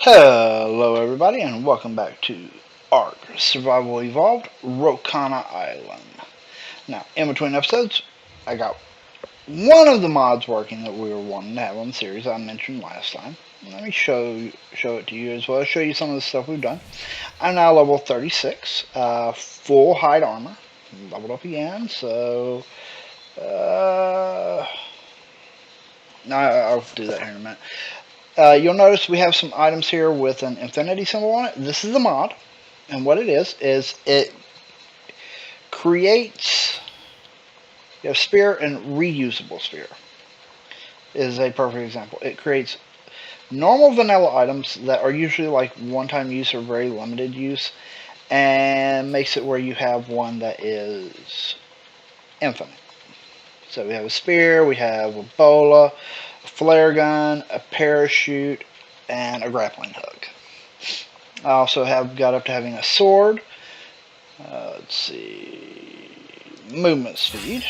Hello everybody and welcome back to Ark Survival Evolved Rokana Island. Now, in between episodes, I got one of the mods working that we were wanting to have on the series I mentioned last time. Let me show it to you as well, show you some of the stuff we've done. I'm now level 36, full hide armor, leveled up again, so I'll do that here in a minute. You'll notice we have some items here with an infinity symbol on it. This is the mod, and what it is it creates a spear and reusable spear is a perfect example. It creates normal vanilla items that are usually like one-time use or very limited use, and makes it where you have one that is infinite. So we have a spear, we have a bola, a flare gun, a parachute, and a grappling hook. I also have got up to having a sword. Let's see, movement speed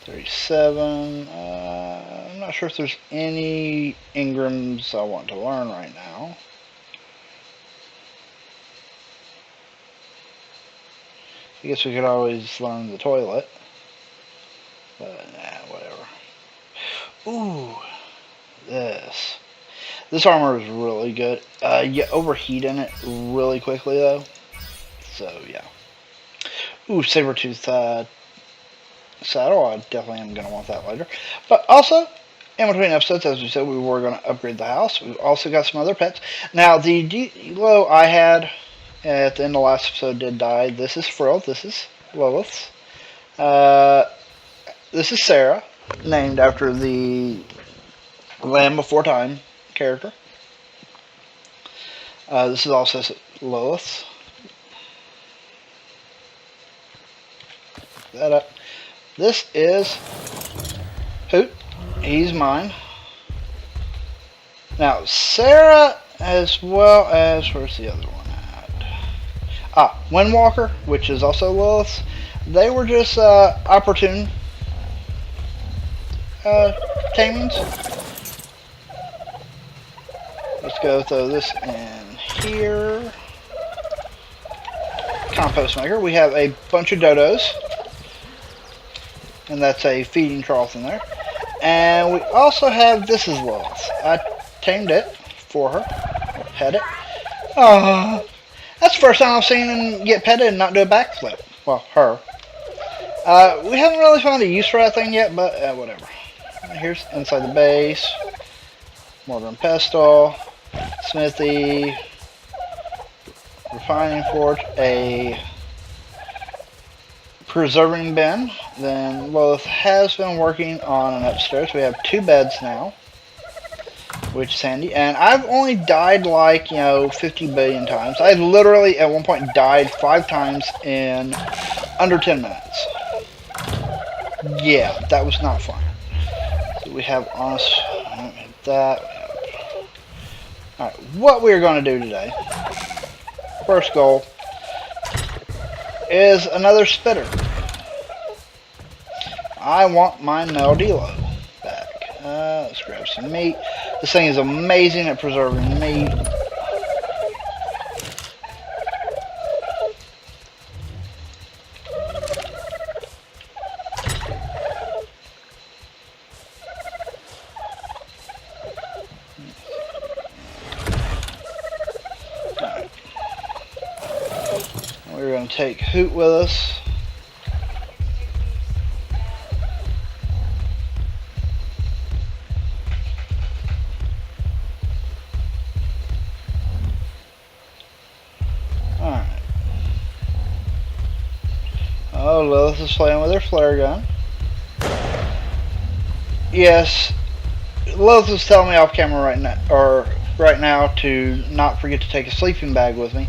37. I'm not sure if there's any engrams I want to learn right now. I guess we could always learn the toilet, but whatever. Ooh, this armor is really good. You overheat in it really quickly though, so yeah. Ooh, saber-tooth saddle. I definitely am going to want that later. But also, in between episodes, as we said, we were going to upgrade the house. We've also got some other pets. Now, the Delo I had at the end of the last episode did die. This is Frill. This is Lilith. This is Sarah, named after the Land Before Time character. This is also Lilith. That up. This is Hoot. He's mine. Now, Sarah, as well as, where's the other one at? Windwalker, which is also Lilith. They were just opportune tamings. Let's go throw this in here. Compost maker. We have a bunch of dodos, and that's a feeding trough in there. And we also have, this is Lilith. I tamed it for her. Pet it. That's the first time I've seen him get petted and not do a backflip. Well, her. We haven't really found a use for that thing yet, but whatever. Here's inside the base. Mortar and pestle. Smithy. Refining forge. A preserving bin. Then Lilith has been working on an upstairs. We have 2 beds now, which is handy. And I've only died like 50 billion times. I literally at one point died 5 times in under 10 minutes. Yeah, that was not fun. So we have honest that. Alright, what we're going to do today, first goal, is another spitter. I want my Meldilo back. Let's grab some meat. This thing is amazing at preserving meat. Alright. We're going to take Hoot with us. Oh, Lilith is playing with her flare gun. Yes, Lilith was telling me off camera right now to not forget to take a sleeping bag with me.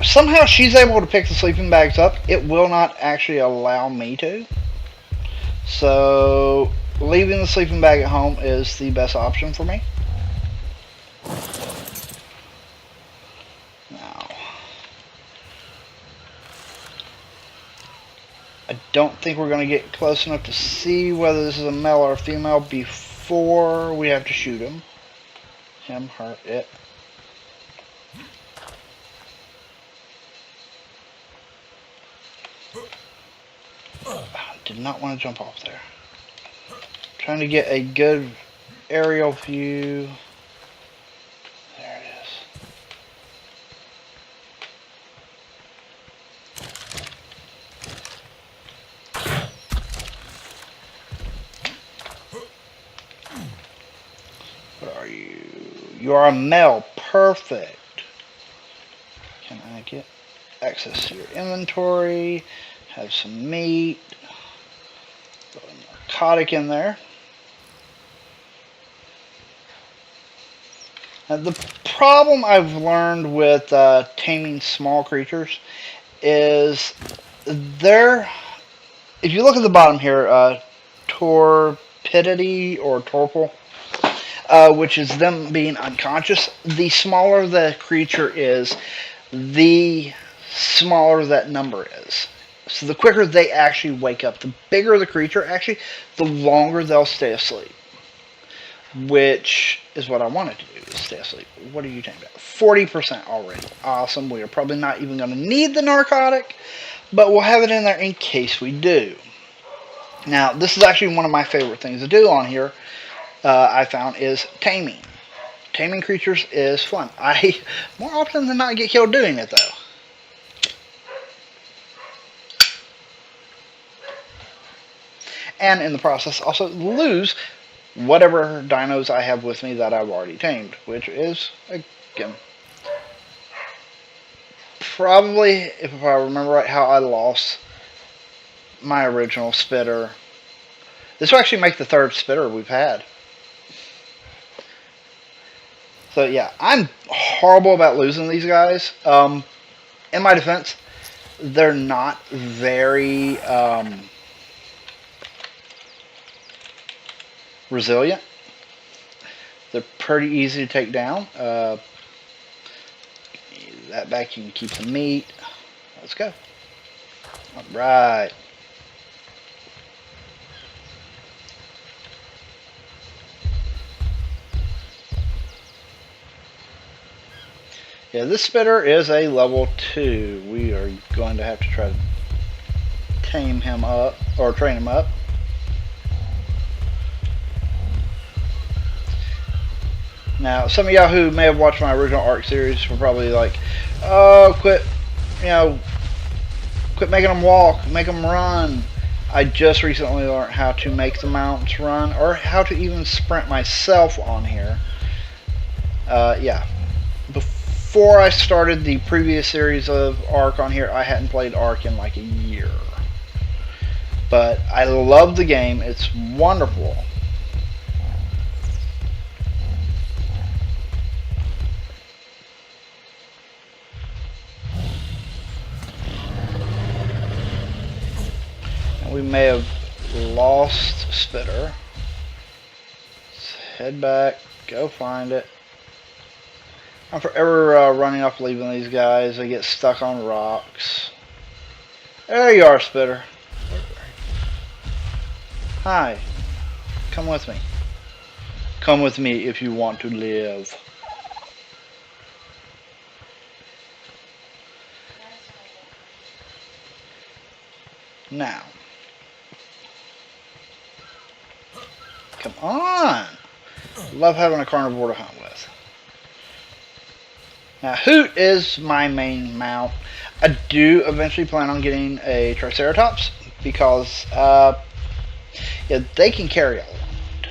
Somehow she's able to pick the sleeping bags up. It will not actually allow me to. So leaving the sleeping bag at home is the best option for me. I don't think we're going to get close enough to see whether this is a male or a female before we have to shoot him. him, her, it. Did not want to jump off there. Trying to get a good aerial view. There it is. What are you? You are a male. Perfect. Can I get access to your inventory? Have some meat. Put a narcotic in there. Now, the problem I've learned with taming small creatures is they're, if you look at the bottom here, torpidity or torpor, which is them being unconscious, the smaller the creature is, the smaller that number is. So the quicker they actually wake up, the bigger the creature, actually, the longer they'll stay asleep. Which is what I wanted to do, is stay asleep. What are you talking about? 40% already. Awesome. We are probably not even going to need the narcotic, but we'll have it in there in case we do. Now, this is actually one of my favorite things to do on here, I found, is taming. Taming creatures is fun. I, more often than not, get killed doing it, though. And in the process, also lose whatever dinos I have with me that I've already tamed, which is, again, probably, if I remember right, how I lost my original spitter. This will actually make the third spitter we've had. So yeah, I'm horrible about losing these guys. In my defense, they're not very resilient. They're pretty easy to take down. That back, you can keep the meat. Let's go. Alright. Yeah, this spitter is a level 2. We are going to have to try to tame him up, or train him up. Now, some of y'all who may have watched my original Ark series were probably like, oh, quit making them walk, make them run. I just recently learned how to make the mounts run, or how to even sprint myself on here. Yeah. Before I started the previous series of Ark on here, I hadn't played Ark in like a year. But I love the game. It's wonderful. We may have lost Spitter. Let's head back, go find it. I'm forever running off, leaving these guys. They get stuck on rocks. There you are, Spitter. Hi. Come with me. Come with me if you want to live. Now. Come on. Love having a carnivore to hunt with. Now, Hoot is my main mount. I do eventually plan on getting a Triceratops because yeah, they can carry a lot.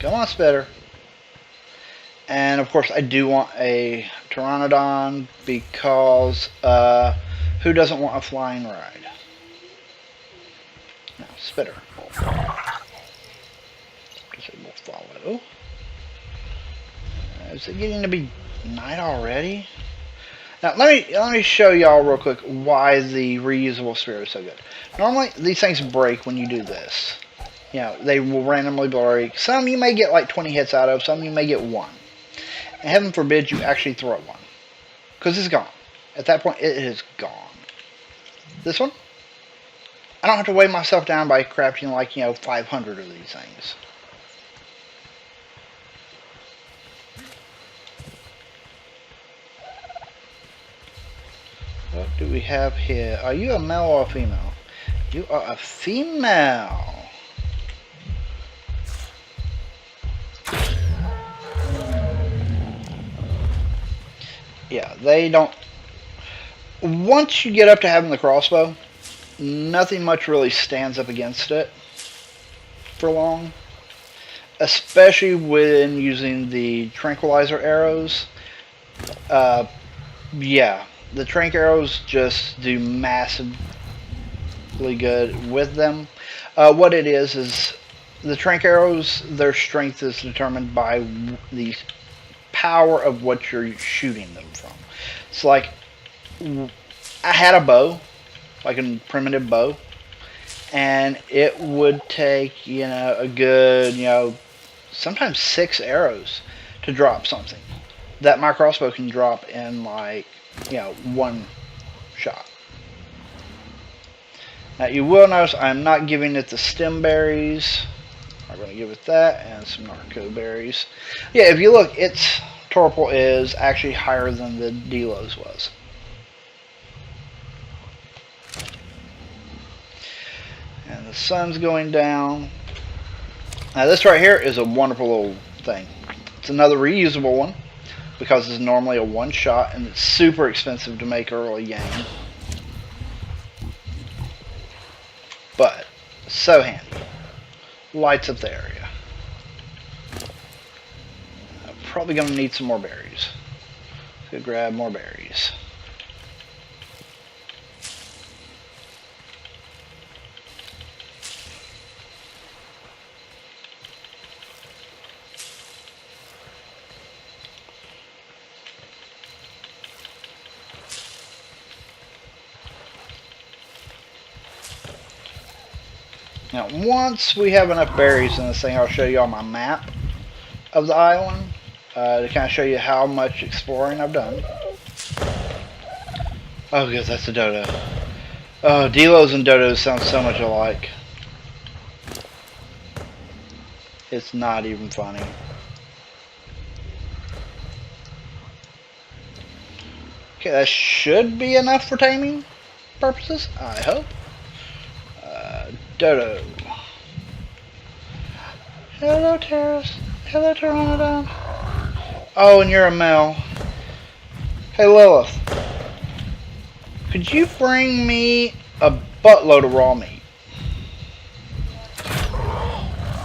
Come on, Spitter. And of course, I do want a Pteranodon because who doesn't want a flying ride? Now, Spitter. Disable follow. Is it getting to be night already? Now let me show y'all real quick why the reusable spear is so good. Normally these things break when you do this. You know, they will randomly break. Some you may get like 20 hits out of, some you may get 1. And heaven forbid you actually throw one. Because it's gone. At that point it is gone. This one, I don't have to weigh myself down by crafting like, 500 of these things. do we have here? Are you a male or a female? You are a female. Yeah, they don't... Once you get up to having the crossbow, nothing much really stands up against it for long. Especially when using the tranquilizer arrows. Yeah, the tranq arrows just do massively good with them. What it is the tranq arrows, their strength is determined by the power of what you're shooting them from. It's like, I had a bow, like a primitive bow, and it would take, a good, sometimes 6 arrows to drop something that my crossbow can drop in like, one shot. Now you will notice I'm not giving it the stem berries. I'm going to give it that and some narco berries. Yeah, if you look, its torpor is actually higher than the Delo's was. And the sun's going down. Now this right here is a wonderful little thing. It's another reusable one because it's normally a one shot and it's super expensive to make early game. But so handy. Lights up the area. I'm probably going to need some more berries. Let's go grab more berries. Now, once we have enough berries in this thing, I'll show you on my map of the island to kind of show you how much exploring I've done. Oh, good, that's a dodo. Oh, Delos and dodos sound so much alike. It's not even funny. Okay, that should be enough for taming purposes, I hope. Dodo. Hello, Terrace. Hello, Pteranodon. Oh, and you're a male. Hey, Lilith. Could you bring me a buttload of raw meat?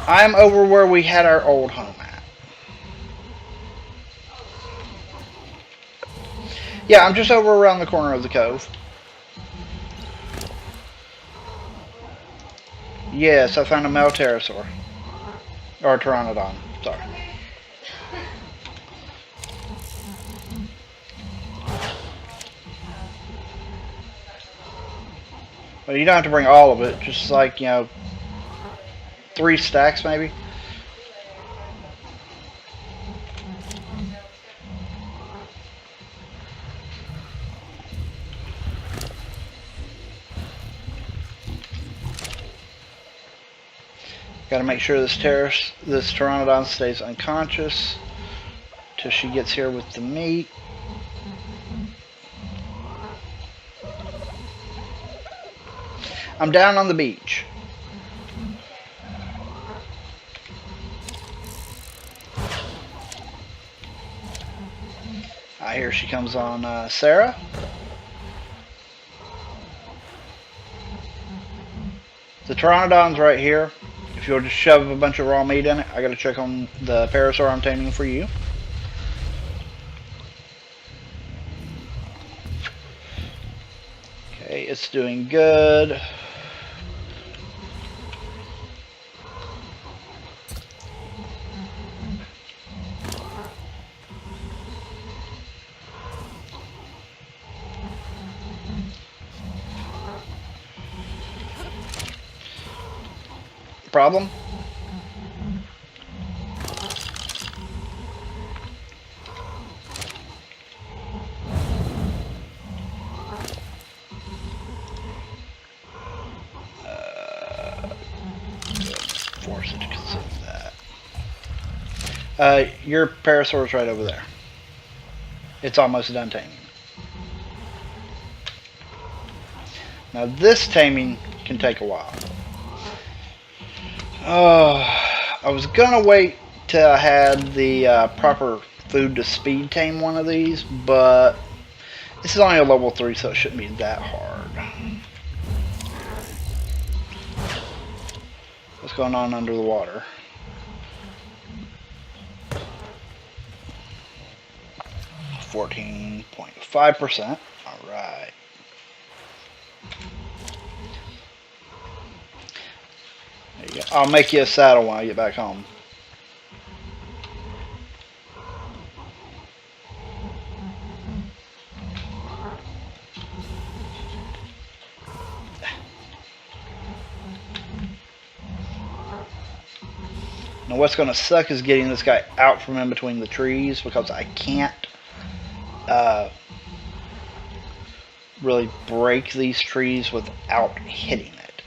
I'm over where we had our old home at. Yeah, I'm just over around the corner of the cove. Yes, I found a male pterosaur. Or pteranodon, sorry. Well, you don't have to bring all of it, just like, 3 stacks maybe. Got to make sure this pteranodon stays unconscious till she gets here with the meat. I'm down on the beach. I hear she comes on Sarah. The pteranodon's right here. If you'll just shove a bunch of raw meat in it, I gotta check on the parasaur I'm taming for you. Okay, it's doing good. Problem? Force it to consume that. Your parasaur's right over there. It's almost done taming. Now this taming can take a while. I was gonna wait till I had the proper food to speed tame one of these, but this is only a level 3, so it shouldn't be that hard. What's going on under the water? .5%. Alright. There you go. I'll make you a saddle when I get back home. Now what's going to suck is getting this guy out from in between the trees, because I can't really break these trees without hitting it.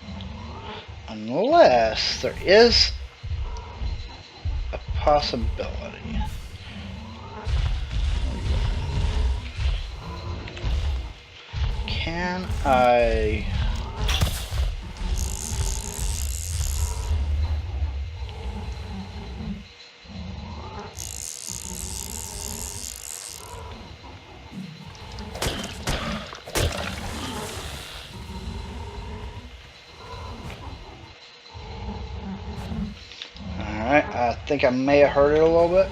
Unless there is a possibility. Can I... Alright, I think I may have hurt it a little bit.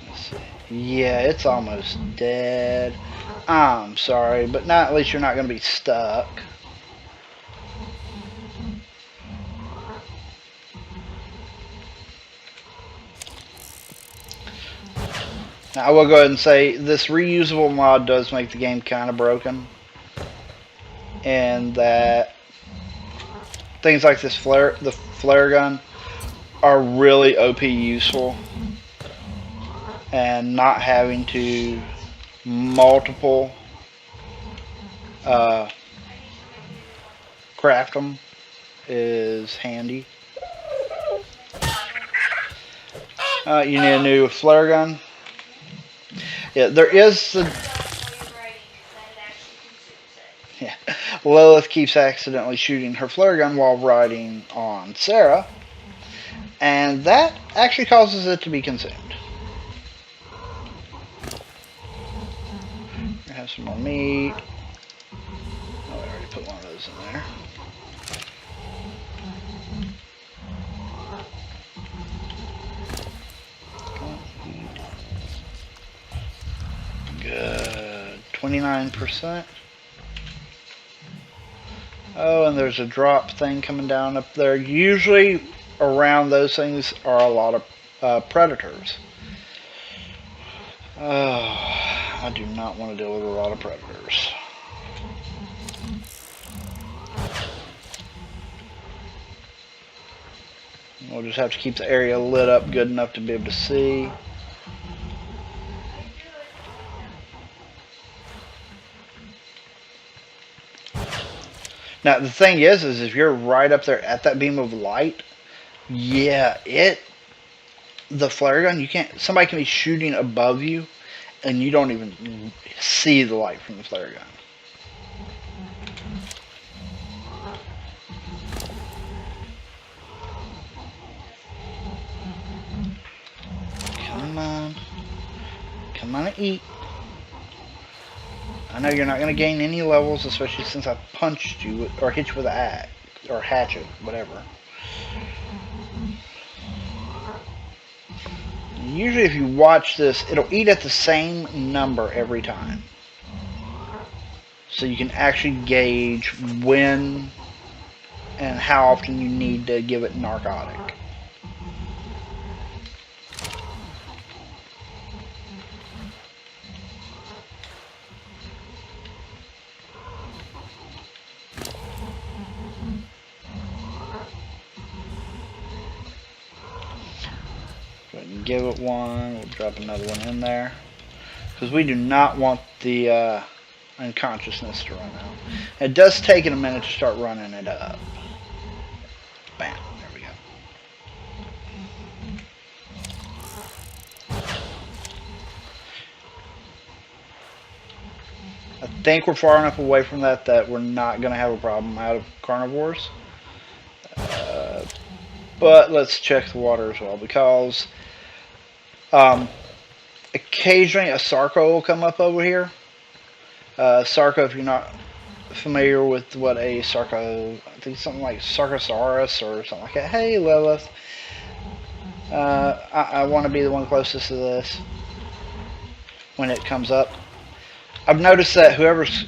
Let's see. Yeah, it's almost dead. I'm sorry, but now at least you're not going to be stuck. Now, I will go ahead and say this reusable mod does make the game kind of broken, and that things like this the flare gun are really OP useful, and not having to multiple craft them is handy. You need a new flare gun. Yeah, there is the... Yeah, Lilith keeps accidentally shooting her flare gun while riding on Sarah, and that actually causes it to be consumed. I have some more meat. Oh, I already put one of those in there. Good. 29%. Oh, and there's a drop thing coming down up there. Usually around those things are a lot of predators. I do not want to deal with a lot of predators. We'll just have to keep the area lit up good enough to be able to see. Now the thing is if you're right up there at that beam of light, yeah, the flare gun, you can't. Somebody can be shooting above you, and you don't even see the light from the flare gun. Come on, come on and eat. I know you're not going to gain any levels, especially since I punched you or hit you with an axe or hatchet, whatever. Usually if you watch this, it'll eat at the same number every time. So you can actually gauge when and how often you need to give it narcotic. Go ahead and give it one. We'll drop another one in there, because we do not want the unconsciousness to run out. It does take it a minute to start running it up. Bam. There we go. I think we're far enough away from that that we're not going to have a problem out of carnivores. But let's check the water as well, because occasionally a Sarco will come up over here. Sarco, if you're not familiar with what a Sarco, I think something like Sarcosaurus or something like that. Hey, Lilith. I want to be the one closest to this when it comes up. I've noticed that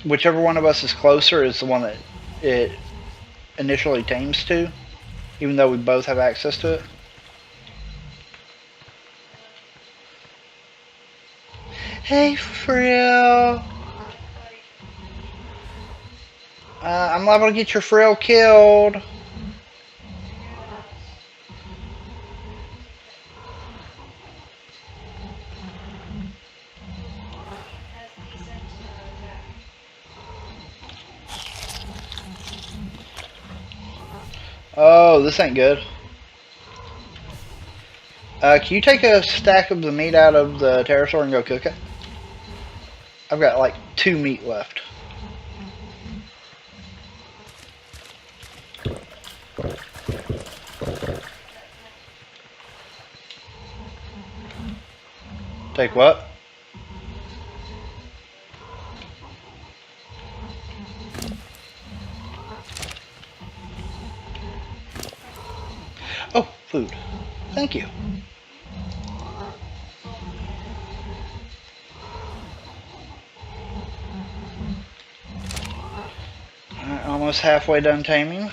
whichever one of us is closer is the one that it initially tames to, even though we both have access to it. Hey, Frill. I'm liable to get your Frill killed. Oh, this ain't good. Can you take a stack of the meat out of the pterosaur and go cook it? I've got like 2 meat left. Take what? Oh, food. Thank you. Alright, almost halfway done taming.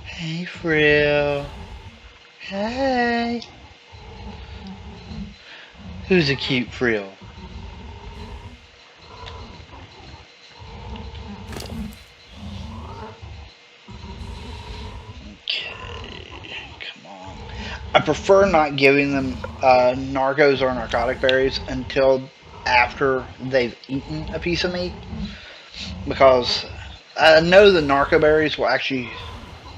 Hey, Frill. Hey. Who's a cute Frill? Okay, come on. I prefer not giving them narcos or narcotic berries until after they've eaten a piece of meat, because I know the narco berries will actually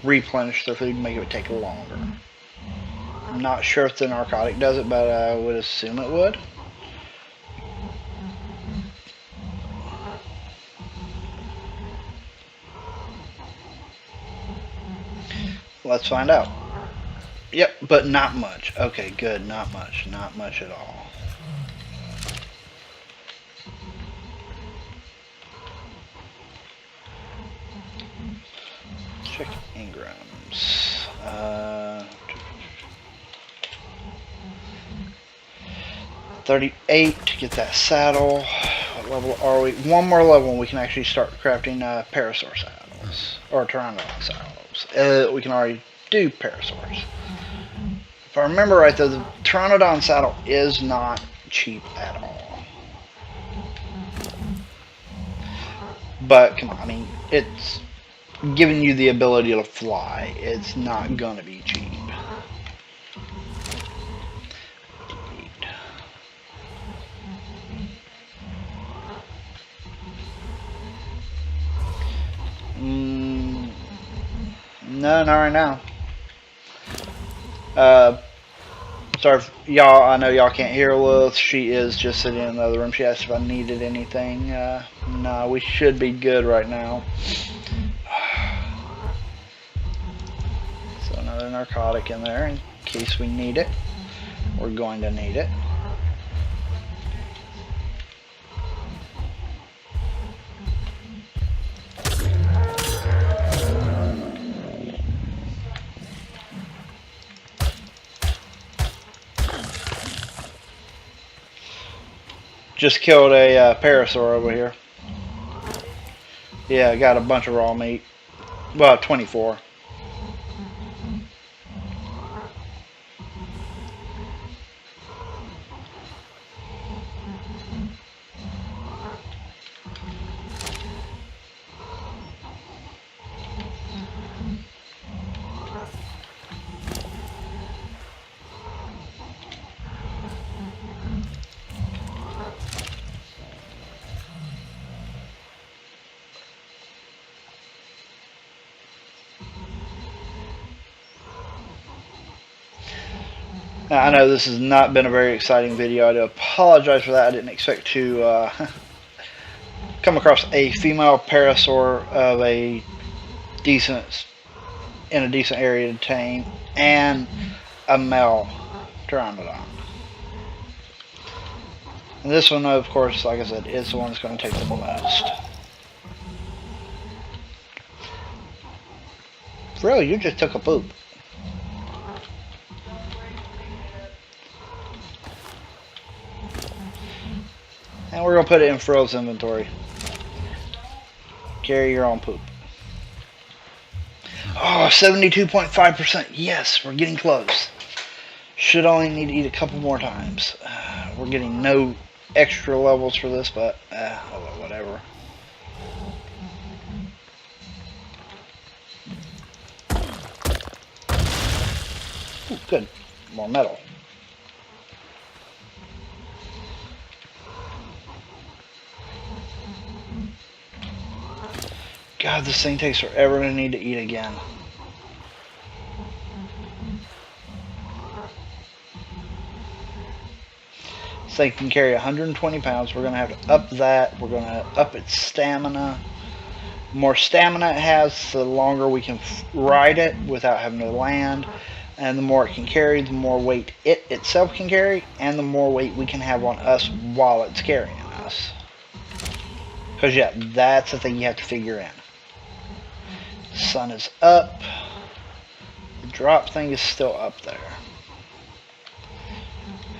replenish their food and make it take longer. I'm not sure if the narcotic does it, but I would assume it would. Let's find out. Yep, but not much. Okay, good. Not much. Not much at all. Check engrams. 38 to get that saddle. What level are we? One more level and we can actually start crafting parasaur saddles. Or pteranodon saddles. We can already do parasaurs. If I remember right though, the pteranodon saddle is not cheap at all. But come on, I mean, it's giving you the ability to fly. It's not gonna be cheap. No, not right now. Sorry, y'all. I know y'all can't hear Lilith. She is just sitting in another room. She asked if I needed anything. No, we should be good right now. So another narcotic in there in case we need it. We're going to need it. Just killed a parasaur over here. Yeah, got a bunch of raw meat. Well, 24. Now, I know this has not been a very exciting video. I do apologize for that. I didn't expect to come across a female parasaur of a decent in a decent area to tame and a male pteranodon. And this one, of course, like I said, is the one that's going to take the most. Really, you just took a poop. And we're going to put it in Frill's inventory. Carry your own poop. Oh, 72.5%. Yes, we're getting close. Should only need to eat a couple more times. We're getting no extra levels for this, but oh, whatever. Ooh, good. More metal. God, this thing takes forever to need to eat again. This thing can carry 120 pounds. We're going to have to up that. We're going to up its stamina. The more stamina it has, the longer we can ride it without having to land. And the more it can carry, the more weight it itself can carry, and the more weight we can have on us while it's carrying us. Because, yeah, that's the thing you have to figure in. The sun is up. The drop thing is still up there.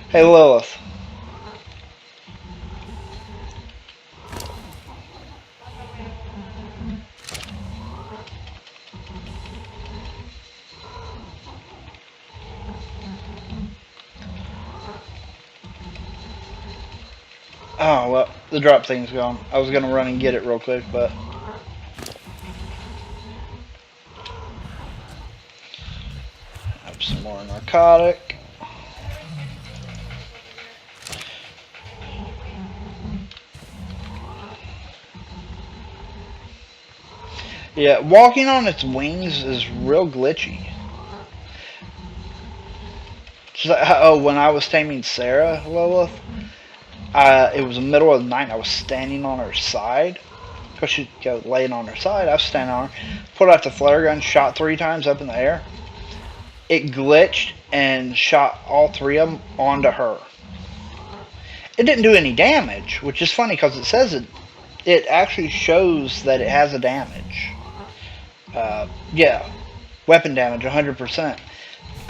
Hey, Lilith. Oh, well, the drop thing's gone. I was going to run and get it real quick, but... have some more narcotic. Yeah, walking on its wings is real glitchy. So, oh, when I was taming Sarah, Lilith, it was the middle of the night and I was standing on her side. Because she'd go laying on her side, I was standing on her. Pulled out the flare gun, shot 3 times up in the air. It glitched and shot all 3 of them onto her. It didn't do any damage, which is funny because it says it actually shows that it has a damage. Yeah, weapon damage 100%,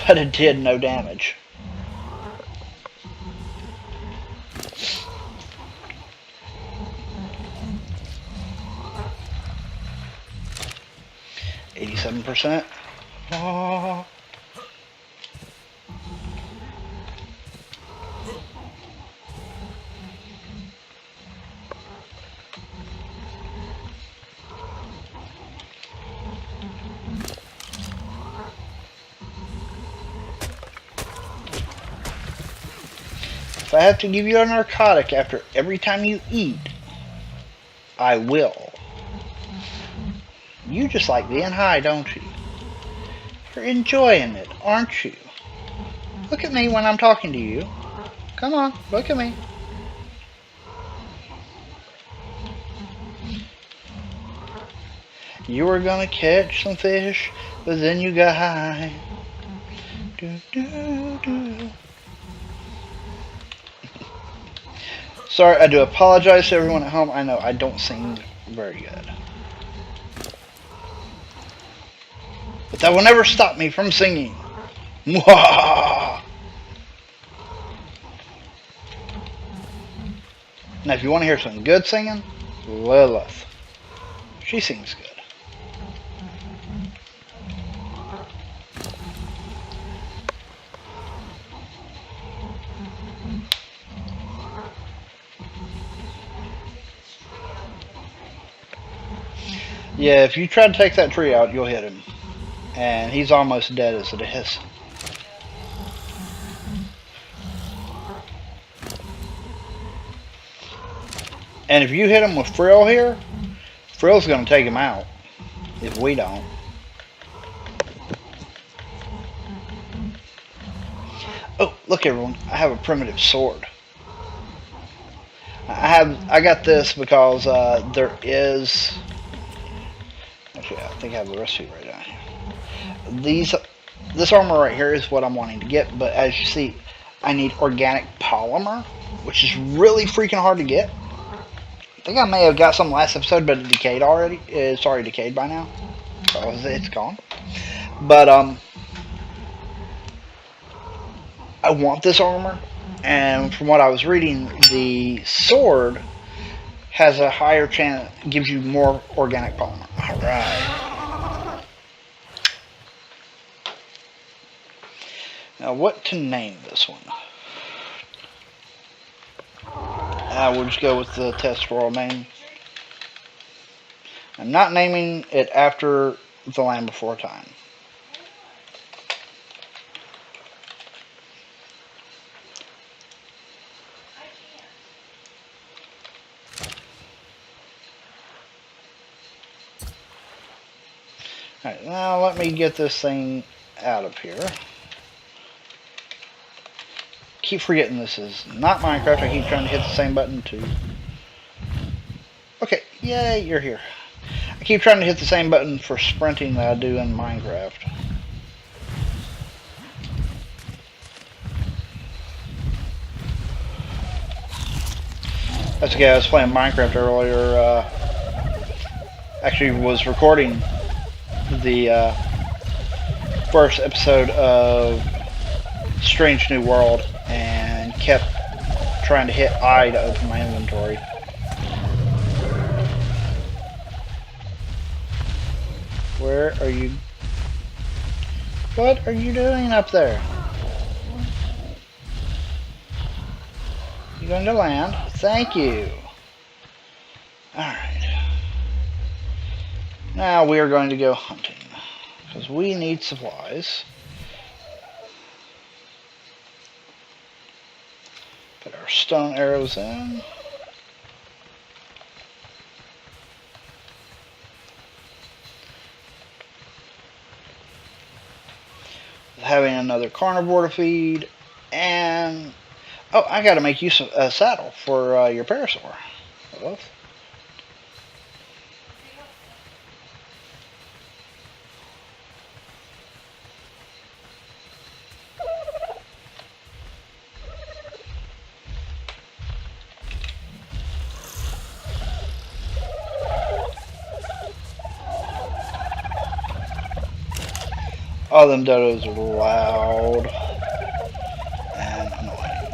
but it did no damage. %. Oh. If I have to give you a narcotic after every time you eat, I will. You just like being high, don't you? You're enjoying it, aren't you? Look at me when I'm talking to you. Come on, look at me. You were gonna catch some fish, but then you got high. Do, do, do. Sorry, I do apologize to everyone at home. I know I don't sing very good. But that will never stop me from singing. Now, if you want to hear some good singing, Lilith. She sings good. Yeah, if you try to take that tree out, you'll hit him. And he's almost dead as it is. And if you hit him with Frill here, Frill's going to take him out. If we don't. Oh, look everyone, I have a primitive sword. I got this because there is. Actually, I think I have the recipe right down here. This armor right here is what I'm wanting to get, but as you see, I need organic polymer, which is really freaking hard to get. I think I may have got some last episode, but it decayed already. It's already decayed by now, because it's gone. But I want this armor, and from what I was reading, the sword has a higher chance, gives you more organic polymer. Alright. Now, what to name this one? We'll just go with the test world name. I'm not naming it after the Land Before Time. Alright, now let me get this thing out of here. Keep forgetting this is not Minecraft. I keep trying to hit the same button too. Okay, yay, you're here. I keep trying to hit the same button for sprinting that I do in Minecraft. That's the guy I was playing Minecraft earlier. Actually was recording the first episode of Strange New World and kept trying to hit I to open my inventory. Where are you? What are you doing up there? You going to land? Thank you. Alright. Now we are going to go hunting. Because we need supplies. Put our stone arrows in. Having another carnivore to feed. And oh, I gotta make use of a saddle for your parasaur. Whoops. All them dodos are loud and annoying.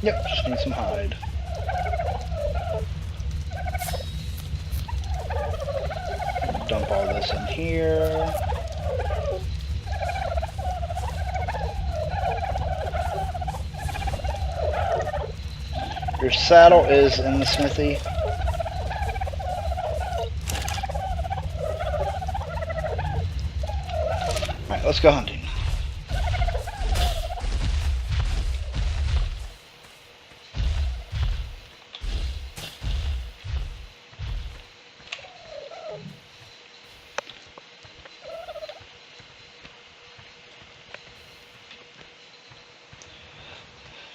Yep, just need some hide. Dump all this in here. Your saddle is in the smithy. Alright, let's go hunting.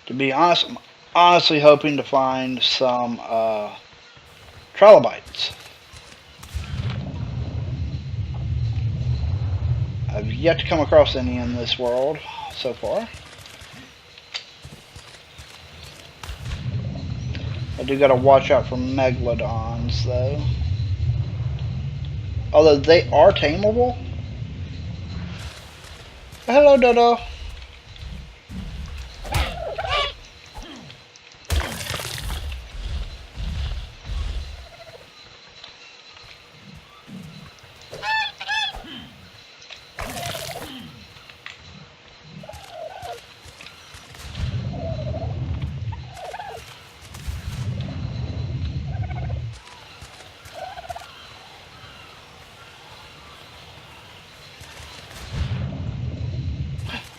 To be honest, I'm honestly hoping to find some trilobites. I've yet to come across any in this world so far. I do gotta watch out for megalodons though. Although they are tameable. Hello, Dodo.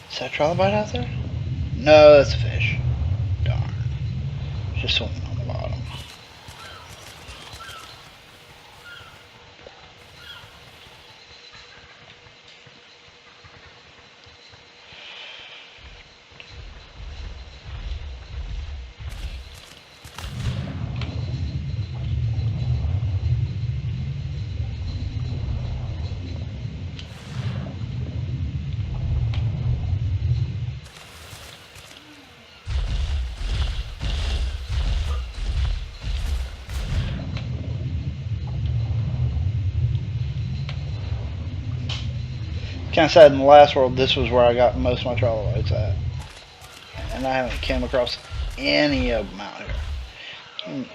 Is that a trilobite out there? No, that's a fish. Darn. Just swimming on the bottom. kind of sad in the last world, this was where I got most of my troglodytes at. And I haven't came across any of them out here.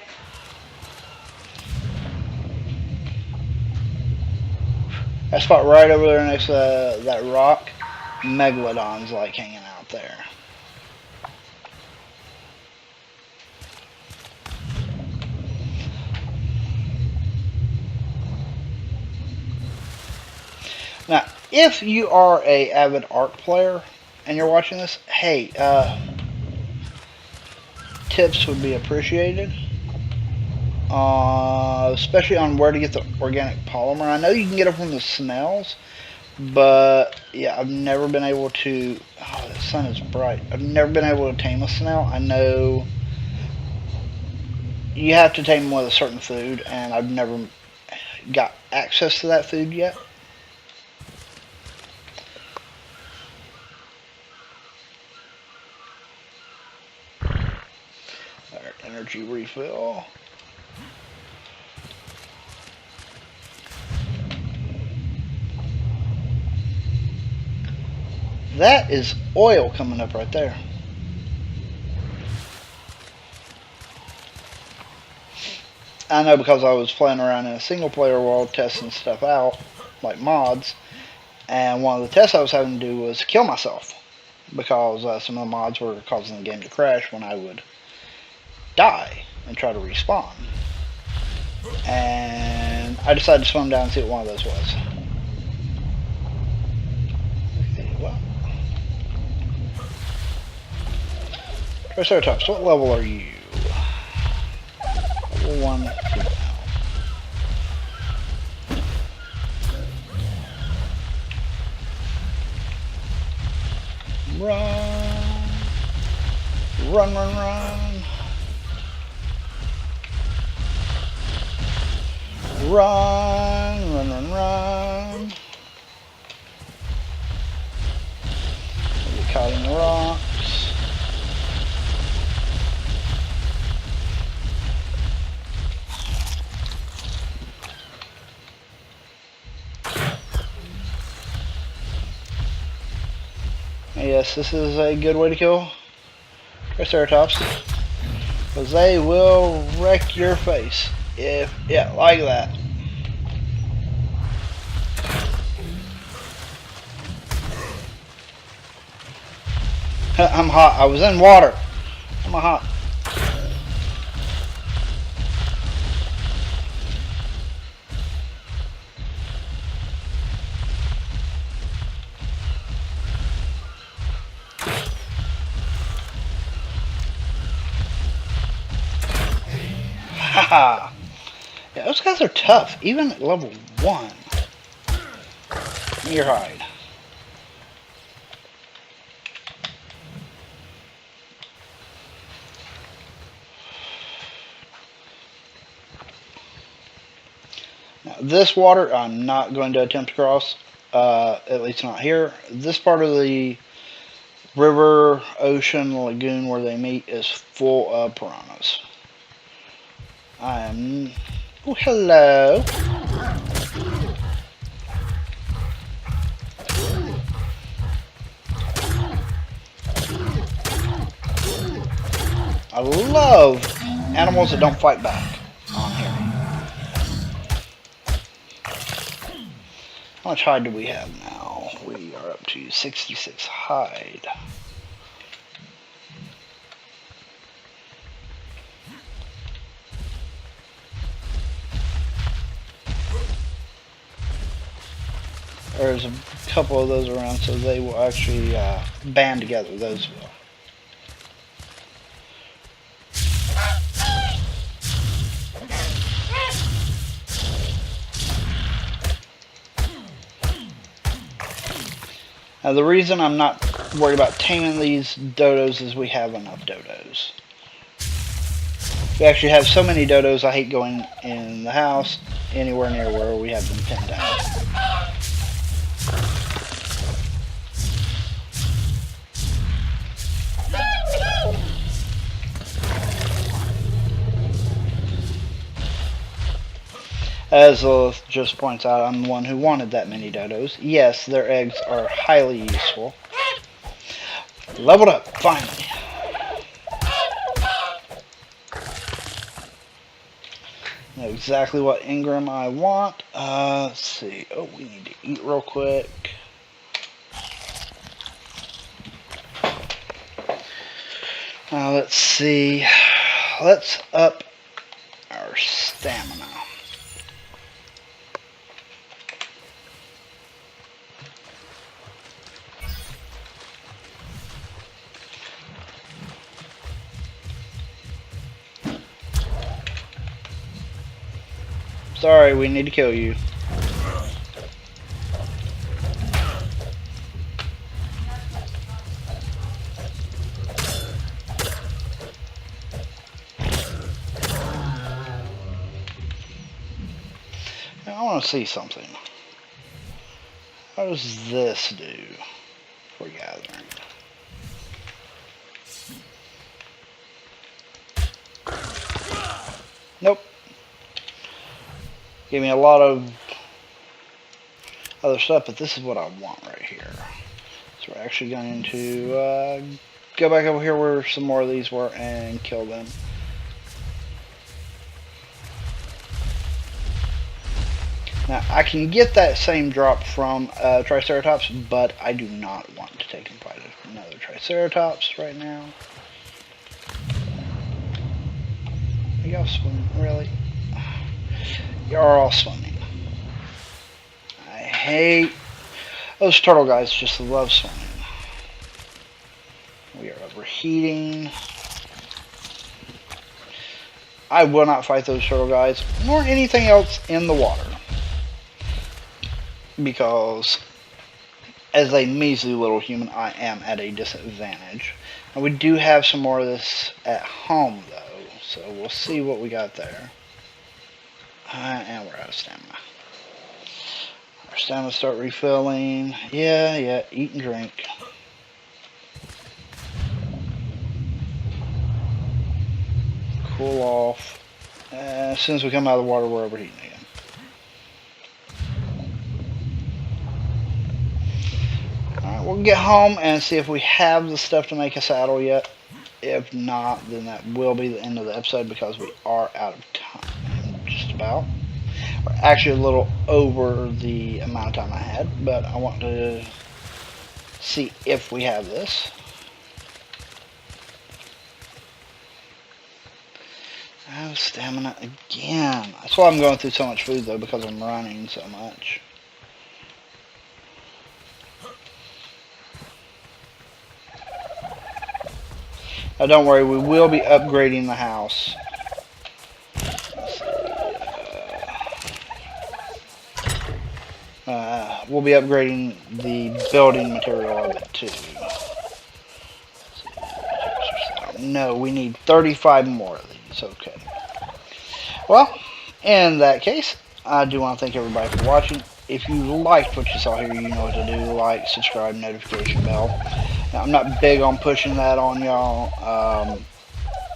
That spot right over there next to that rock, megalodons like hanging out there. Now, if you are a avid Ark player and you're watching this, hey, tips would be appreciated. Especially on where to get the organic polymer. I know you can get it from the snails, but yeah, I've never been able to. Oh, the sun is bright. I've never been able to tame a snail. I know you have to tame them with a certain food, and I've never got access to that food yet. Alright, energy refill. That is oil coming up right there. I know because I was playing around in a single player world testing stuff out, like mods, and one of the tests I was having to do was kill myself because some of the mods were causing the game to crash when I would die and try to respawn. And I decided to swim down and see what one of those was. Okay, well. Triceratops, what level are you? Level 1 female. Run! Run, run, run! Run, run, run, run! Get caught in the rocks. Yes, this is a good way to kill Triceratops, because they will wreck your face if, yeah, like that. I'm hot. I was in water. I'm hot. Haha. Yeah, those guys are tough, even at level 1. Give me your hide. Now, this water I'm not going to attempt to cross, at least not here. This part of the river, ocean, lagoon where they meet is full of piranhas. Oh, hello. I love animals that don't fight back on here. How much hide do we have now? We are up to 66 hide. There's a couple of those around, so they will actually band together. Those will. Now the reason I'm not worried about taming these dodos is we have enough dodos. We actually have so many dodos, I hate going in the house anywhere near where we have them pinned down. As Lilith just points out, I'm the one who wanted that many dodos. Yes, their eggs are highly useful. Leveled up, finally. Know exactly what engram I want. Let's see. Oh, we need to eat real quick. Let's see. Let's up our stamina. Sorry, we need to kill you. Now, I want to see something. How does this do for gathering? Nope. Gave me a lot of other stuff, but this is what I want right here. So we're actually going to go back over here where some more of these were and kill them. Now, I can get that same drop from Triceratops, but I do not want to take and fight another Triceratops right now. Are y'all swimming? Really? You're all swimming. I hate those turtle guys, just love swimming. We are overheating. I will not fight those turtle guys, nor anything else in the water. Because as a measly little human, I am at a disadvantage. And we do have some more of this at home, though, so we'll see what we got there. And we're out of stamina. Our stamina start refilling. Yeah, eat and drink. Cool off. As soon as we come out of the water, we're overheating again. Alright, we'll get home and see if we have the stuff to make a saddle yet. If not, then that will be the end of the episode because we are out of time. Just about. We're actually a little over the amount of time I had, but I want to see if we have this. Oh, stamina again. That's why I'm going through so much food, though, because I'm running so much. Now, don't worry, we will be upgrading the house. We'll be upgrading the building material of it, too. No, we need 35 more of these. Okay. Well, in that case, I do want to thank everybody for watching. If you liked what you saw here, you know what to do. Like, subscribe, notification bell. Now, I'm not big on pushing that on y'all.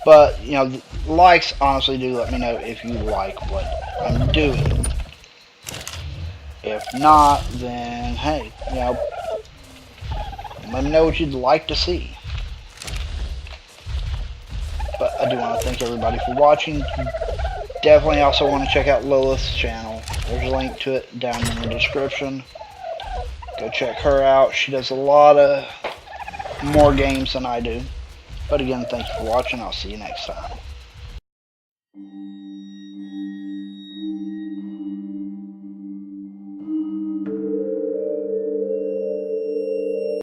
But, you know, likes honestly do let me know if you like what I'm doing. If not, then, hey, you know, let me know what you'd like to see. But I do want to thank everybody for watching. Definitely also want to check out Lilith's channel. There's a link to it down in the description. Go check her out. She does a lot of more games than I do. But again, thank you for watching. I'll see you next time.